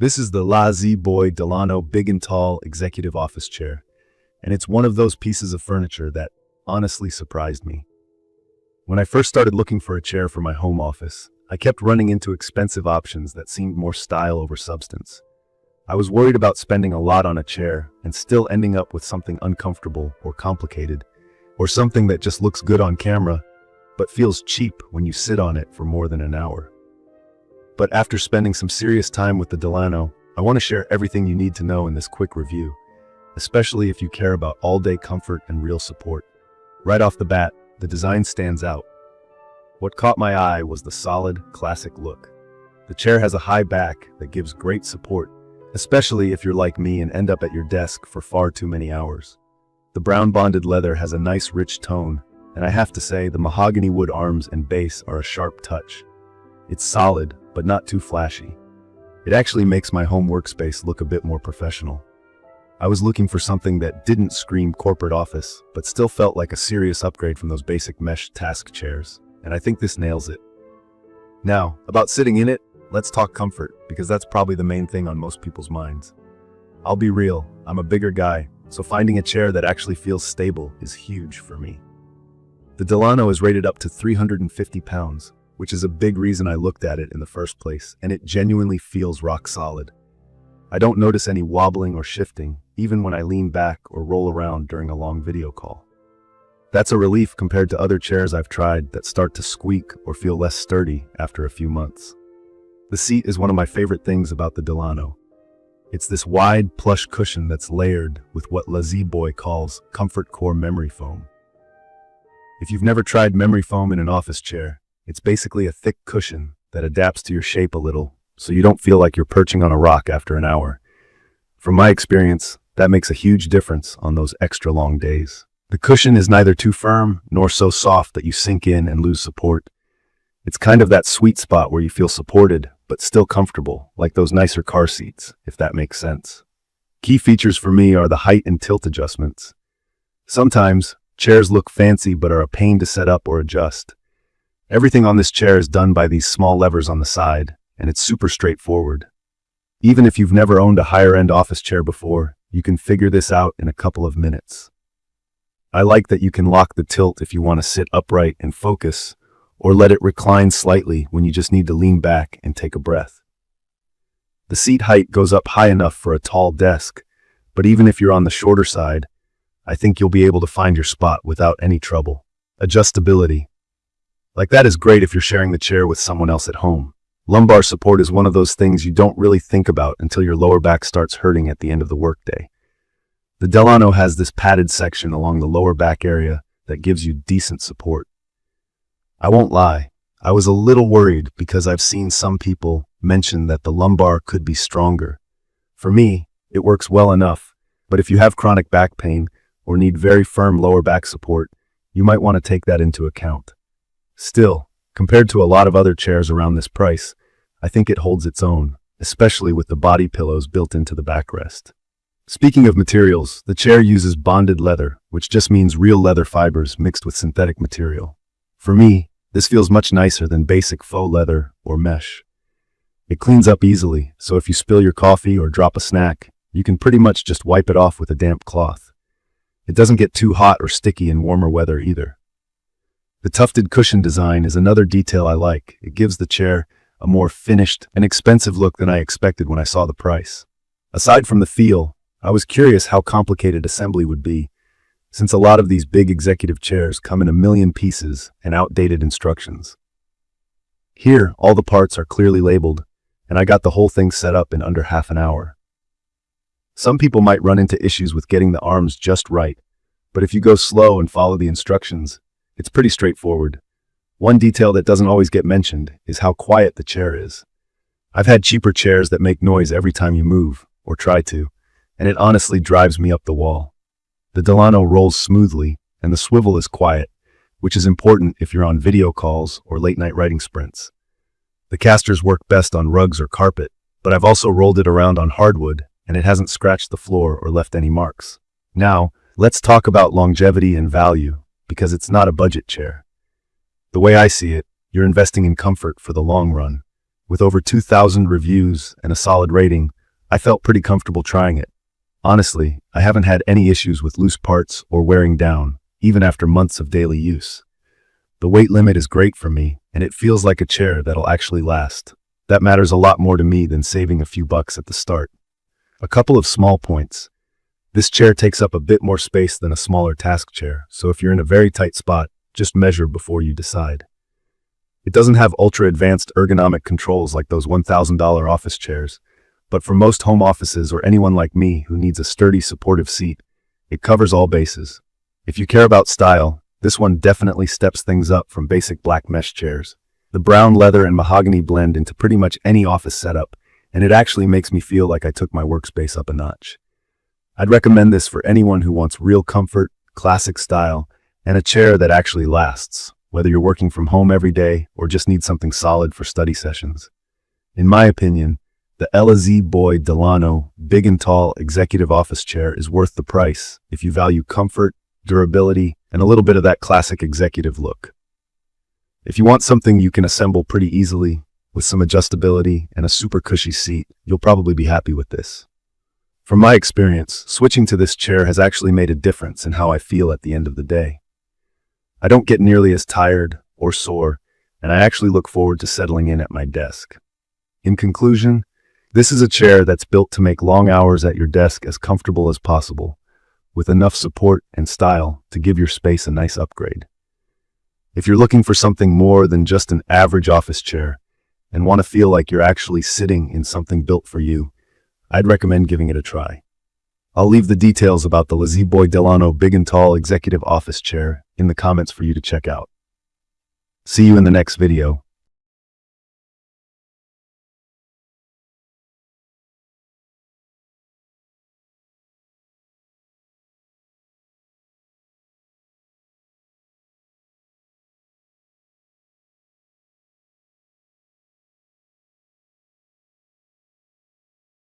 This is the Lazy Boy Delano Big and Tall Executive Office Chair, and it's one of those pieces of furniture that honestly surprised me. When I first started looking for a chair for my home office, I kept running into expensive options that seemed more style over substance. I was worried about spending a lot on a chair and still ending up with something uncomfortable or complicated, or something that just looks good on camera, but feels cheap when you sit on it for more than an hour. But after spending some serious time with the Delano, I want to share everything you need to know in this quick review, especially if you care about all-day comfort and real support. Right off the bat, the design stands out. What caught my eye was the solid, classic look. The chair has a high back that gives great support, especially if you're like me and end up at your desk for far too many hours. The brown bonded leather has a nice rich tone, and I have to say the mahogany wood arms and base are a sharp touch. It's solid, but not too flashy. It actually makes my home workspace look a bit more professional. I was looking for something that didn't scream corporate office, but still felt like a serious upgrade from those basic mesh task chairs, and I think this nails it. Now, about sitting in it, let's talk comfort, because that's probably the main thing on most people's minds. I'll be real, I'm a bigger guy, so finding a chair that actually feels stable is huge for me. The Delano is rated up to 350 pounds, which is a big reason I looked at it in the first place, and it genuinely feels rock solid. I don't notice any wobbling or shifting, even when I lean back or roll around during a long video call. That's a relief compared to other chairs I've tried that start to squeak or feel less sturdy after a few months. The seat is one of my favorite things about the Delano. It's this wide, plush cushion that's layered with what Lazy Boy calls ComfortCore memory foam. If you've never tried memory foam in an office chair, it's basically a thick cushion that adapts to your shape a little, so you don't feel like you're perching on a rock after an hour. From my experience, that makes a huge difference on those extra long days. The cushion is neither too firm nor so soft that you sink in and lose support. It's kind of that sweet spot where you feel supported, but still comfortable, like those nicer car seats, if that makes sense. Key features for me are the height and tilt adjustments. Sometimes, chairs look fancy but are a pain to set up or adjust. Everything on this chair is done by these small levers on the side, and it's super straightforward. Even if you've never owned a higher-end office chair before, you can figure this out in a couple of minutes. I like that you can lock the tilt if you want to sit upright and focus, or let it recline slightly when you just need to lean back and take a breath. The seat height goes up high enough for a tall desk, but even if you're on the shorter side, I think you'll be able to find your spot without any trouble. Adjustability. Like that is great if you're sharing the chair with someone else at home. Lumbar support is one of those things you don't really think about until your lower back starts hurting at the end of the workday. The Delano has this padded section along the lower back area that gives you decent support. I won't lie, I was a little worried because I've seen some people mention that the lumbar could be stronger. For me, it works well enough, but if you have chronic back pain or need very firm lower back support, you might want to take that into account. Still, compared to a lot of other chairs around this price, I think it holds its own, especially with the body pillows built into the backrest. Speaking of materials, the chair uses bonded leather, which just means real leather fibers mixed with synthetic material. For me, this feels much nicer than basic faux leather or mesh. It cleans up easily, so if you spill your coffee or drop a snack, you can pretty much just wipe it off with a damp cloth. It doesn't get too hot or sticky in warmer weather either. The tufted cushion design is another detail I like. It gives the chair a more finished and expensive look than I expected when I saw the price. Aside from the feel, I was curious how complicated assembly would be, since a lot of these big executive chairs come in a million pieces and outdated instructions. Here, all the parts are clearly labeled, and I got the whole thing set up in under half an hour. Some people might run into issues with getting the arms just right, but if you go slow and follow the instructions, it's pretty straightforward. One detail that doesn't always get mentioned is how quiet the chair is. I've had cheaper chairs that make noise every time you move, or try to, and it honestly drives me up the wall. The Delano rolls smoothly, and the swivel is quiet, which is important if you're on video calls or late-night writing sprints. The casters work best on rugs or carpet, but I've also rolled it around on hardwood, and it hasn't scratched the floor or left any marks. Now, let's talk about longevity and value, because it's not a budget chair. The way I see it, you're investing in comfort for the long run, With over 2,000 reviews and a solid rating, I felt pretty comfortable trying it. Honestly, I haven't had any issues with loose parts or wearing down, even after months of daily use. The weight limit is great for me, and it feels like a chair that'll actually last. That matters a lot more to me than saving a few bucks at the start. A couple of small points. This chair takes up a bit more space than a smaller task chair, so if you're in a very tight spot, just measure before you decide. It doesn't have ultra-advanced ergonomic controls like those $1,000 office chairs, but for most home offices or anyone like me who needs a sturdy, supportive seat, it covers all bases. If you care about style, this one definitely steps things up from basic black mesh chairs. The brown leather and mahogany blend into pretty much any office setup, and it actually makes me feel like I took my workspace up a notch. I'd recommend this for anyone who wants real comfort, classic style, and a chair that actually lasts, whether you're working from home every day or just need something solid for study sessions. In my opinion, the LZ Delano Big and Tall Executive Office Chair is worth the price if you value comfort, durability, and a little bit of that classic executive look. If you want something you can assemble pretty easily, with some adjustability and a super cushy seat, you'll probably be happy with this. From my experience, switching to this chair has actually made a difference in how I feel at the end of the day. I don't get nearly as tired or sore, and I actually look forward to settling in at my desk. In conclusion, this is a chair that's built to make long hours at your desk as comfortable as possible, with enough support and style to give your space a nice upgrade. If you're looking for something more than just an average office chair and want to feel like you're actually sitting in something built for you, I'd recommend giving it a try. I'll leave the details about the LZ Delano Big and Tall Executive Office Chair in the comments for you to check out. See you in the next video.